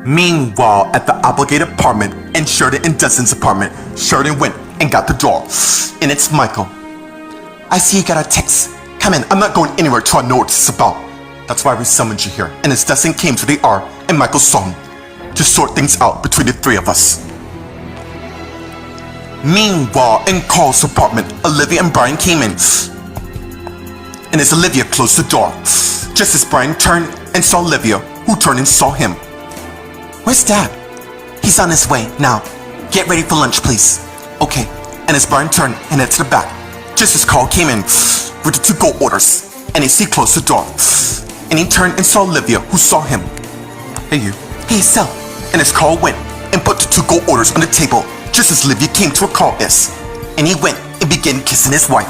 Meanwhile, at the obligated apartment in Sheridan and Dustin's apartment, Sheridan went and got the door. And it's Michael. I see you got a text. Come in, I'm not going anywhere till I know what this is about. That's why we summoned you here. And as Dustin came to the R, and Michael saw him, to sort things out between the three of us. Meanwhile, in Carl's apartment, Olivia and Brian came in. And as Olivia closed the door, just as Brian turned and saw Olivia, who turned and saw him. Where's Dad? He's on his way. Now, get ready for lunch, please. Okay. And as Brian turned and headed to the back, just as Carl came in with the to-go orders, and as he closed the door, and he turned and saw Olivia, who saw him. Hey, you. Hey, Sal. And as Carl went and put the to-go orders on the table, just as Olivia came to where Carl is, and he went and began kissing his wife.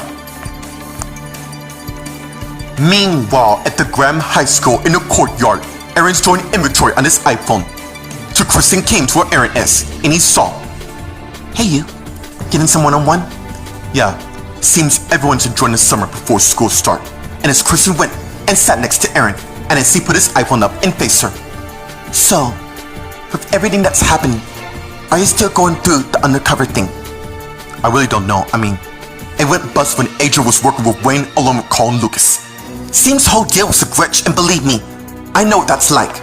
Meanwhile, at the Graham High School in the courtyard, Aaron's doing inventory on his iPhone. So Kristen came to where Aaron is, and he saw. Hey, you. Getting some one-on-one? Yeah. Seems everyone's enjoying the summer before school start. And as Kristen went and sat next to Aaron, and as he put his iPhone up and faced her. So, with everything that's happening, are you still going through the undercover thing? I really don't know. I mean, it went bust when Adrian was working with Wayne along with Carl and Lucas. Seems the whole deal was a glitch, and believe me, I know what that's like.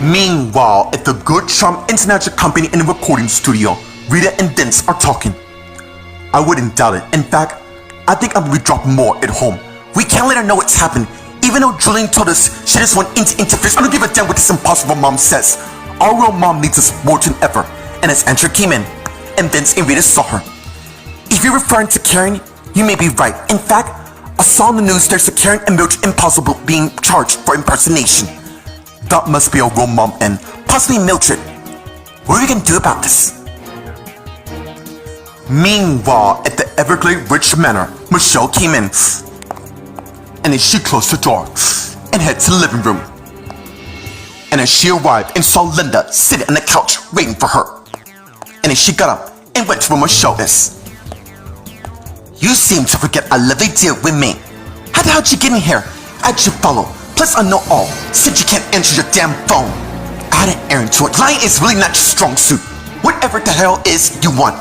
Meanwhile, at the Good Charm International Company in the recording studio, Rita and Vince are talking. I wouldn't doubt it. In fact, I think I'm gonna be dropping more at home. We can't let her know what's happened. Even though Julian told us she just wants into interference, I don't give a damn what this impossible mom says. Our real mom needs us more than ever. And as Andrew came in, and Vince and Rita saw her. If you're referring to Karen, you may be right. In fact, I saw on the news there's a Karen and Mildred Impossible being charged for impersonation. That must be a real mom and possibly Mildred. What are we gonna do about this? Meanwhile, at the Everglade Ridge Manor, Michelle came in. And as she closed the door and headed to the living room. And as she arrived and saw Linda sitting on the couch waiting for her. And as she got up and went to where Michelle is. You seem to forget a lovely deal with me. How the hell did you get in here? I should follow. Plus I know all, since you can't answer your damn phone. I had an errand to it. Lying is really not your strong suit. Whatever the hell is you want.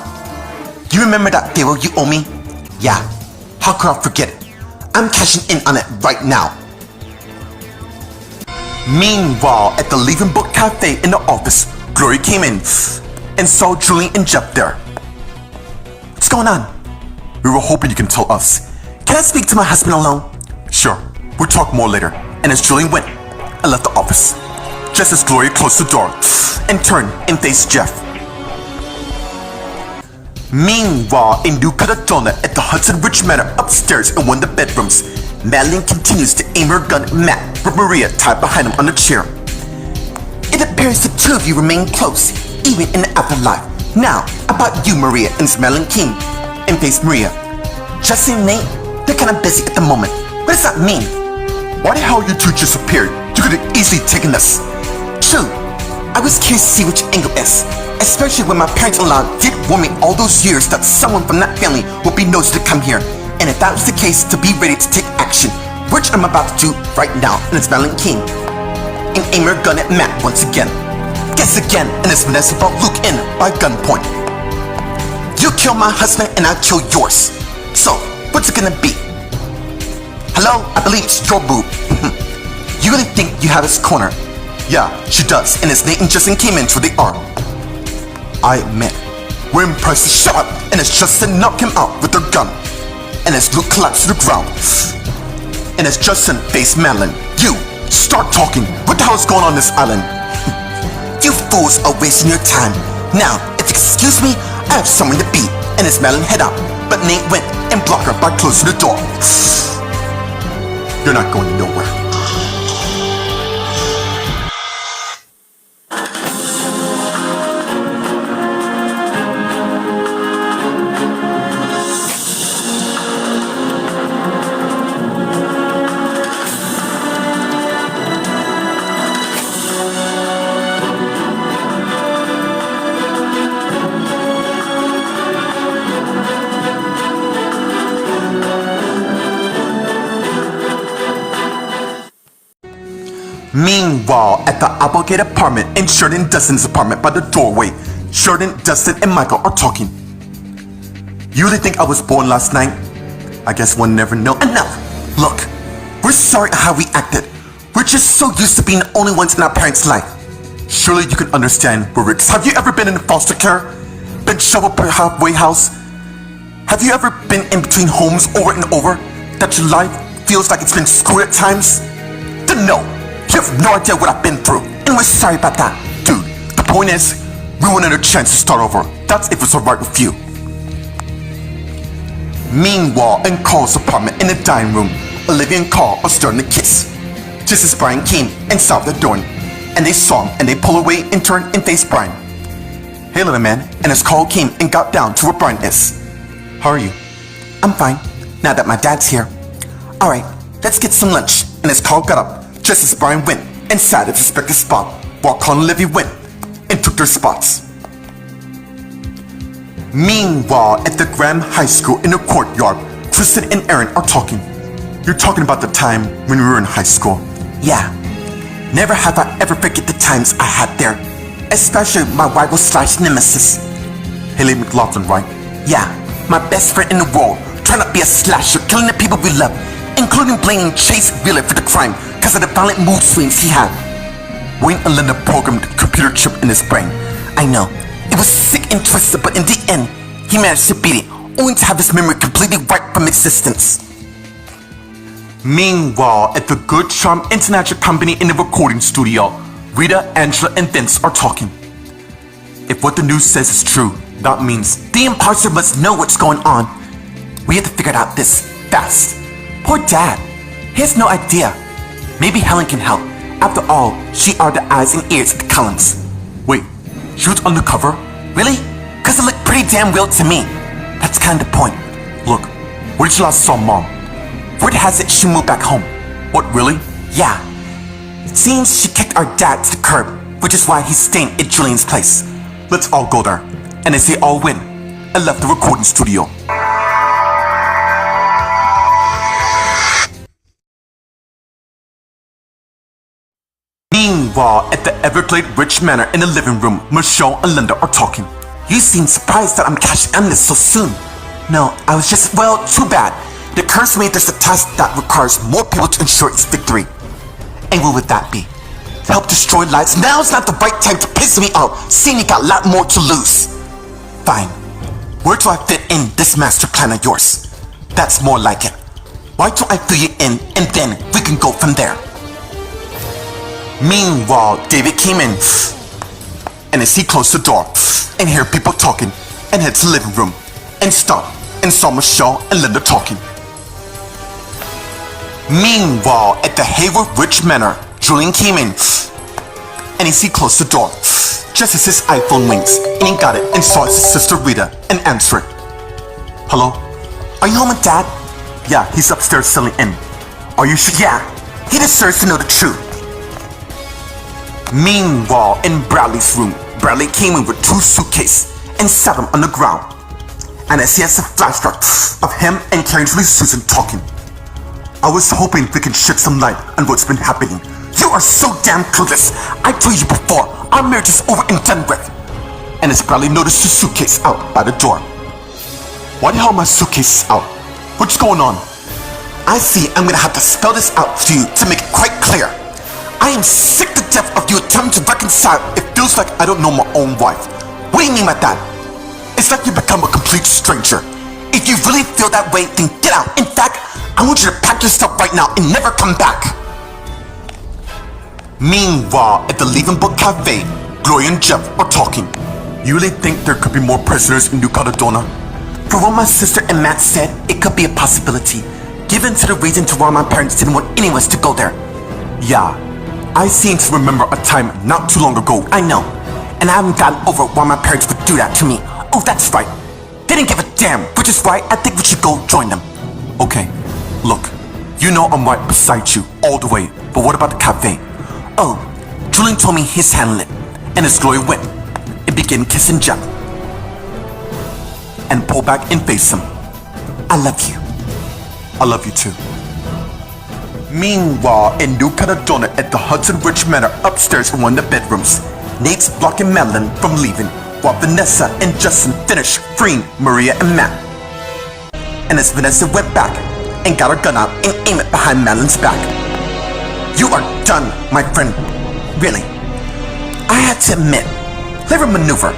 You remember that favor you owe me? Yeah. How could I forget it? I'm cashing in on it right now. Meanwhile, at the Leaving Book Cafe in the office, Glory came in and saw Julian and Jeff there. What's going on? We were hoping you can tell us. Can I speak to my husband alone? Sure, we'll talk more later. And as Julian went and left the office, just as Gloria closed the door and turned and faced Jeff. Meanwhile, in New Caledonia at the Hudson Ridge Manor upstairs in one of the bedrooms, Madeline continues to aim her gun at Matt with Maria tied behind him on a chair. It appears the two of you remain close, even in the afterlife. Now, about you, Maria, and Madeline came and faced Maria. Justin and Nate, they're kind of busy at the moment. What does that mean? Why the hell you two just appeared? You could have easily taken us. True, I was curious to see which angle is. Especially when my parents-in-law did warn me all those years that someone from that family would be nosy to come here. And if that was the case, to be ready to take action, which I'm about to do right now. And it's Madeline King. And aim her gun at Matt once again. Guess again, and it's Vanessa brought Luke in by gunpoint. You kill my husband and I'll kill yours. So, what's it gonna be? Hello? I believe it's your boob. You really think you have his corner? Yeah, she does. And as Nate and Justin came in through the arm. I admit, we're impressed to shut up, and as Justin knocked him out with their gun. And as Luke collapsed to the ground. And as Justin faced Madeline. You, start talking. What the hell is going on this island? You fools are wasting your time. Now, if you excuse me, I have someone to beat. And as Madeline head out, but Nate went and blocked her by closing the door. You're not going nowhere. Meanwhile, at the Applegate apartment in Sheridan Dustin's apartment by the doorway, Sheridan, Dustin, and Michael are talking. You really think I was born last night? I guess one never know. Enough! Look, we're sorry how we acted. We're just so used to being the only ones in our parents' life. Surely you can understand, Rix. Have you ever been in foster care? Been shoved up a halfway house? Have you ever been in between homes over and over? That your life feels like it's been screwed at times? Then no, you have no idea what I've been through. And we're sorry about that. Dude, the point is, we wanted a chance to start over. That's if it's alright with you. Meanwhile, in Carl's apartment in the dining room, Olivia and Carl are starting to kiss. Just as Brian came and saw the door, and they saw him and they pull away and turn and face Brian. Hey little man, and as Carl came and got down to where Brian is. How are you? I'm fine, now that my dad's here. Alright, let's get some lunch. And as Carl got up, just as Brian went and sat at his respective spot, while Carl and Olivia went and took their spots. Meanwhile, at the Graham High School in the courtyard, Kristen and Aaron are talking. You're talking about the time when we were in high school. Yeah. Never have I ever forget the times I had there. Especially my rival / nemesis. Haley McLaughlin, right? Yeah. My best friend in the world, trying to be a slasher, killing the people we love, including blaming Chase Wheeler for the crime because of the violent mood swings he had. Wayne and Linda programmed a computer chip in his brain. I know. It was sick and twisted, but in the end, he managed to beat it, only to have his memory completely wiped from existence. Meanwhile, at the Good Charm International Company in the recording studio, Rita, Angela, and Vince are talking. If what the news says is true, that means the imposter must know what's going on. We have to figure out this fast. Poor Dad. He has no idea. Maybe Helen can help. After all, she are the eyes and ears of the Cullens. Wait, she was undercover? Really? Cause it looked pretty damn real to me. That's kind of the point. Look, where did you last saw Mom? Word has it she moved back home. What, really? Yeah. It seems she kicked our dad to the curb, which is why he's staying at Julian's place. Let's all go there. And as they all win, I left the recording studio. Meanwhile, at the Everglade Ridge Manor in the living room, Michelle and Linda are talking. You seem surprised that I'm cashing in this so soon. No, I was just, well, too bad. It occurs to me there's a task that requires more people to ensure its victory. And what would that be? To help destroy lives? Now's not the right time to piss me off, seeing you got a lot more to lose. Fine. Where do I fit in this master plan of yours? That's more like it. Why don't I fill you in and then we can go from there? Meanwhile, David came in, and as he closed the door and heard people talking, and head to the living room and stopped and saw Michelle and Linda talking. Meanwhile, at the Hayward Ridge Manor, Julian came in, and as he closed the door, just as his iPhone rings, and he got it and saw his sister Rita and answered. Hello? Are you home with Dad? Yeah, he's upstairs settling in. Are you sure? Yeah, he deserves to know the truth. Meanwhile, in Bradley's room, Bradley came in with 2 suitcases and sat them on the ground. And as he has a flashback of him and Karen Julie Susan talking. I was hoping we could shed some light on what's been happening. You are so damn clueless. I told you before, our marriage is over and done with. And as Bradley noticed the suitcase out by the door. Why the hell are my suitcases out? What's going on? I see I'm gonna have to spell this out for you to make it quite clear. I am sick to death of you attempting to reconcile. It feels like I don't know my own wife. What do you mean by that? It's like you become a complete stranger. If you really feel that way, then get out. In fact, I want you to pack your stuff right now and never come back. Meanwhile, at the Leaving Book Cafe, Gloria and Jeff are talking. You really think there could be more prisoners in New Caledonia? For what my sister and Matt said, it could be a possibility, given to the reason to why my parents didn't want anyone to go there. Yeah. I seem to remember a time not too long ago. I know, and I haven't gotten over why my parents would do that to me. Oh, that's right. They didn't give a damn, which is why I think we should go join them. Okay, look, you know I'm right beside you all the way, but what about the cafe? Oh, Julian told me he's handling it, and as Gloria went and began kissing Jeff and pulled back and faced him. I love you. I love you too. Meanwhile, in New Caledonia at the Hudson Ridge Manor upstairs in one of the bedrooms, Nate's blocking Madeline from leaving, while Vanessa and Justin finish freeing Maria and Matt. And as Vanessa went back and got her gun out and aimed it behind Madeline's back. You are done, my friend. Really. I had to admit, clever maneuver.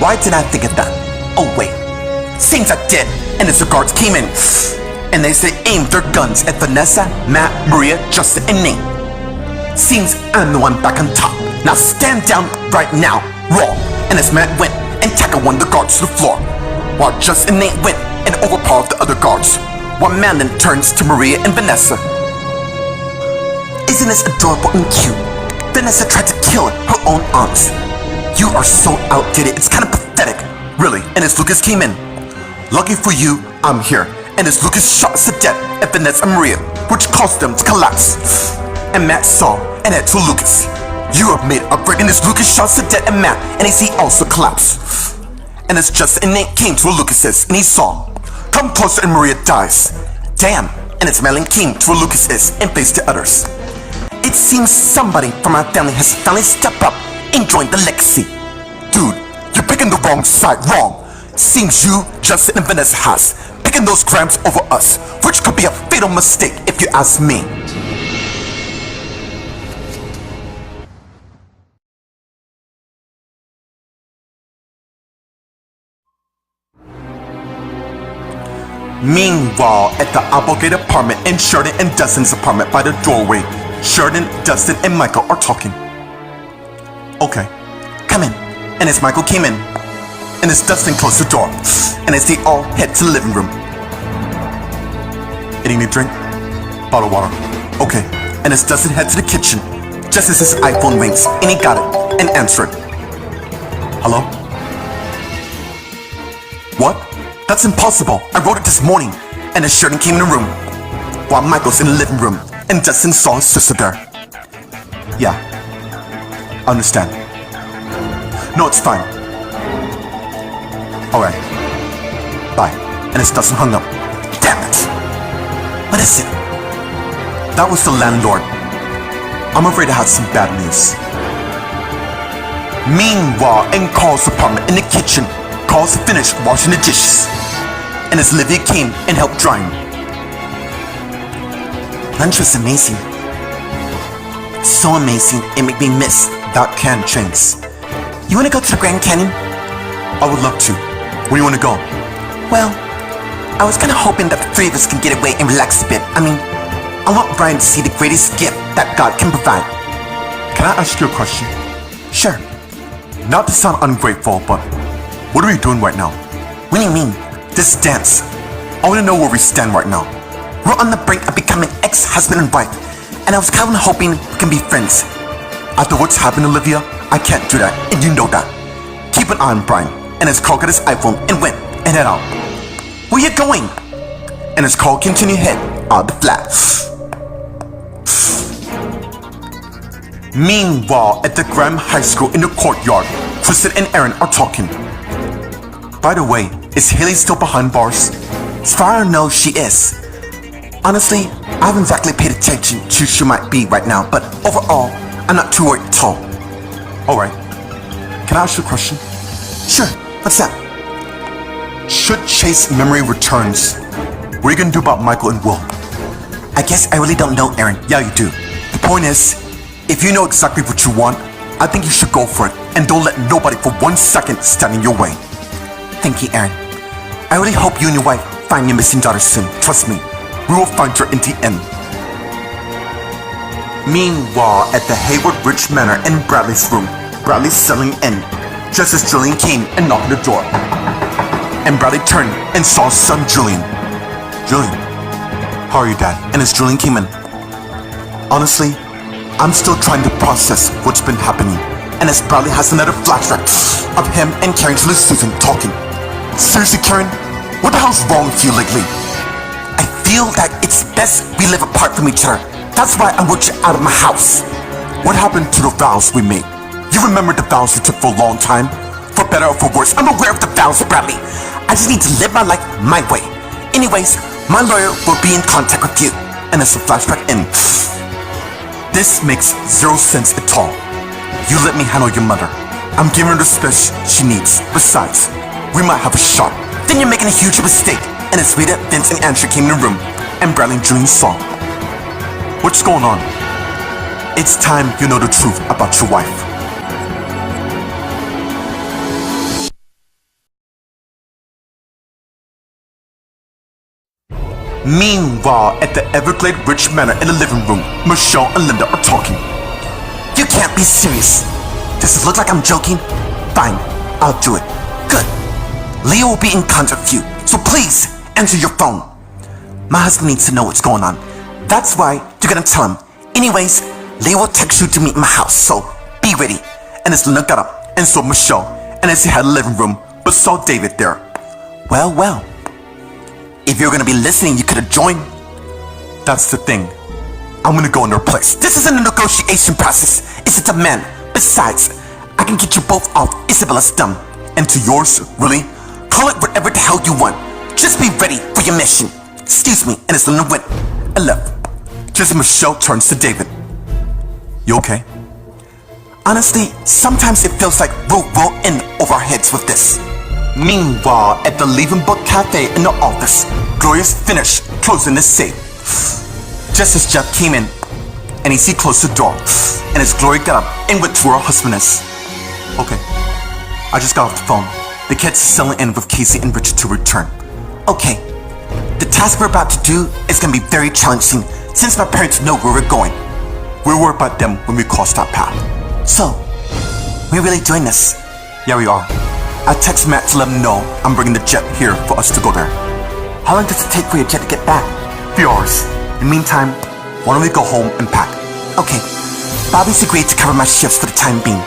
Why did I think of that? Oh wait, seems I did. And as the guards came in, and they aimed their guns at Vanessa, Matt, Maria, Justin, and Nate. Seems I'm the one back on top. Now stand down right now. Roll. And as Matt went and tackled one of the guards to the floor, while Justin and Nate went and overpowered the other guards, while Madeline turns to Maria and Vanessa. Isn't this adorable and cute? Vanessa tried to kill her own aunts. You are so outdated, it's kind of pathetic. Really, and as Lucas came in, lucky for you, I'm here. And as Lucas shot us to death at Vanessa and Maria, which caused them to collapse. And Matt saw and had to Lucas. You have made a break, and as Lucas shot us to death at Matt, and as he also collapsed. And as Justin and Nate came to where Lucas is, and he saw, come closer, and Maria dies. Damn, and as Madeline came to where Lucas is and faced the others. It seems somebody from our family has finally stepped up and joined the legacy. Dude, you're picking the wrong side, wrong. Seems you, Justin, and Vanessa has picking those grams over us, which could be a fatal mistake if you ask me. Meanwhile, at the Applegate apartment in Sheridan and Dustin's apartment by the doorway, Sheridan, Dustin, and Michael are talking. Okay, come in. And as Michael came in, and as Dustin closed the door, and as they all head to the living room. Any need a drink? Bottle of water. Okay, and as Dustin head to the kitchen, just as his iPhone rings, and he got it, and answered. Hello? What? That's impossible. I wrote it this morning. And as Sheridan came in the room, while Michael's in the living room, and Dustin saw his sister there. Yeah, I understand. No, it's fine. Alright. Bye. And as Dustin hung up. Damn it! What is it? That was the landlord. I'm afraid I had some bad news. Meanwhile, in Carl's apartment in the kitchen, Carl's finished washing the dishes. And as Olivia came and helped drying. Lunch was amazing. So amazing, it made me miss. That can change. You wanna go to the Grand Canyon? I would love to. Where do you wanna go? Well, I was kinda hoping that the three of us can get away and relax a bit. I mean, I want Brian to see the greatest gift that God can provide. Can I ask you a question? Sure. Not to sound ungrateful, but what are we doing right now? What do you mean? This dance. I wanna know where we stand right now. We're on the brink of becoming ex-husband and wife, and I was kind of hoping we can be friends. After what's happened, Olivia, I can't do that, and you know that. Keep an eye on Brian. And as Carl got his iPhone and went and head out. Where you going? And as Carl continued head out the flat. Meanwhile, at the Graham High School in the courtyard, Kristen and Aaron are talking. By the way, is Haley still behind bars? As far as I know, she is. Honestly, I haven't exactly paid attention to who she might be right now, but overall, I'm not too worried at all. Alright. Can I ask you a question? Sure. What's that? Should Chase memory returns, what are you gonna do about Michael and Will? I guess I really don't know, Aaron. Yeah, you do. The point is, if you know exactly what you want, I think you should go for it, and don't let nobody for 1 second stand in your way. Thank you, Aaron. I really hope you and your wife find your missing daughter soon. Trust me, we will find her in the end. Meanwhile, at the Hayward Ridge Manor in Bradley's room, Bradley's settling in, just as Julian came and knocked on the door. And Bradley turned and saw his son Julian. Julian, how are you, Dad? And as Julian came in, honestly, I'm still trying to process what's been happening. And as Bradley has another flashback of him and Karen to Susan talking. Seriously, Karen, what the hell's wrong with you lately? I feel that it's best we live apart from each other. That's why I want you out of my house. What happened to the vows we made? You remember the vows we took for a long time? For better or for worse, I'm aware of the vows, Bradley. I just need to live my life my way. Anyways, my lawyer will be in contact with you. and it's a flashback in. This makes zero sense at all. You let me handle your mother. I'm giving her the space she needs. Besides, we might have a shot. Then you're making a huge mistake. And it's weird that Vince and Andrew came in the room and Bradley Jr. saw. What's going on? It's time you know the truth about your wife. Meanwhile, at the Everglade Ridge Manor in the living room, Michelle and Linda are talking. You can't be serious. Does it look like I'm joking? Fine, I'll do it. Good. Leo will be in contact with you, so please answer your phone. My husband needs to know what's going on. That's why you're gonna tell him. Anyways, Leo will text you to meet in my house, so be ready. And as Linda got up, and saw Michelle, and as he had a living room, but saw David there. Well. If you're gonna be listening, you could have joined. That's the thing. I'm gonna go in their place. This isn't a negotiation process. It's a demand. Besides, I can get you both off Isabella's thumb. And to yours, really? Call it whatever the hell you want. Just be ready for your mission. Excuse me, and as Linda went and left, just as Michelle turns to David. You okay? Honestly, sometimes it feels like we'll roll in over our heads with this. Meanwhile, at the Leaving Book Cafe in the office, Gloria's finished closing the safe. Just as Jeff came in, and he closed the door, and as Gloria got up and went to her husbandess. Okay, I just got off the phone. The kids are selling in with Casey and Richard to return. Okay, the task we're about to do is gonna be very challenging since my parents know where we're going. We'll worry about them when we cross that path. So, we're really doing this? Yeah, we are. I text Matt to let him know I'm bringing the jet here for us to go there. How long does it take for your jet to get back? 3 hours. In the meantime, why don't we go home and pack? Okay. Bobby's agreed to cover my shifts for the time being.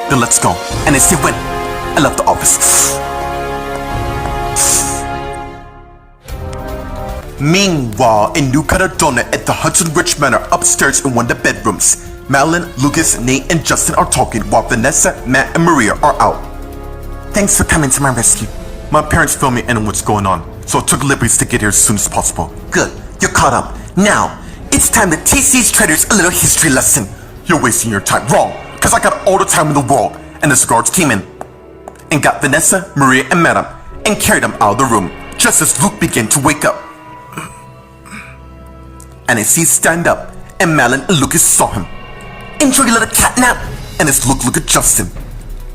Then let's go. And as they went, I left the office. Meanwhile, in New Caledonia at the Hudson Ridge Manor upstairs in one of the bedrooms, Madeline, Lucas, Nate, and Justin are talking while Vanessa, Matt, and Maria are out. Thanks for coming to my rescue. My parents filled me in on what's going on, so I took liberties to get here as soon as possible. Good, you're caught up. Now, it's time to teach these traitors a little history lesson. You're wasting your time. Wrong, because I got all the time in the world. And the guards came in and got Vanessa, Maria, and Madame and carried them out of the room just as Luke began to wake up. And as he stand up, and Madeline and Lucas saw him. Enjoy your little cat nap. And as Luke looked at Justin.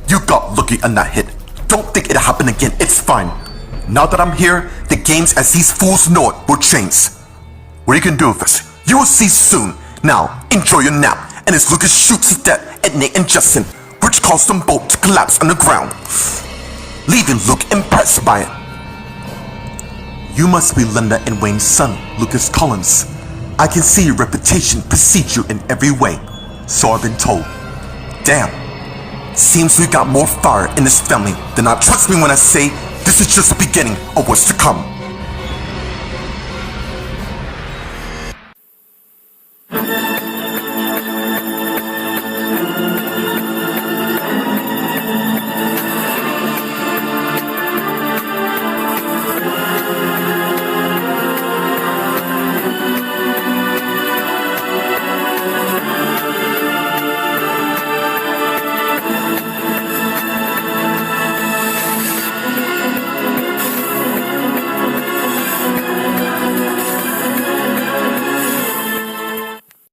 You got lucky on that hit. Don't think it'll happen again, it's fine. Now that I'm here, the games as these fools know it will change. What you can do with this, you will see soon. Now, enjoy your nap. And as Lucas shoots his death at Nate and Justin, which caused them both to collapse on the ground, leaving Luke impressed by it. You must be Linda and Wayne's son, Lucas Collins. I can see your reputation precedes you in every way, so I've been told. Damn. Seems we got more fire in this family than I. Trust me when I say this is just the beginning of what's to come.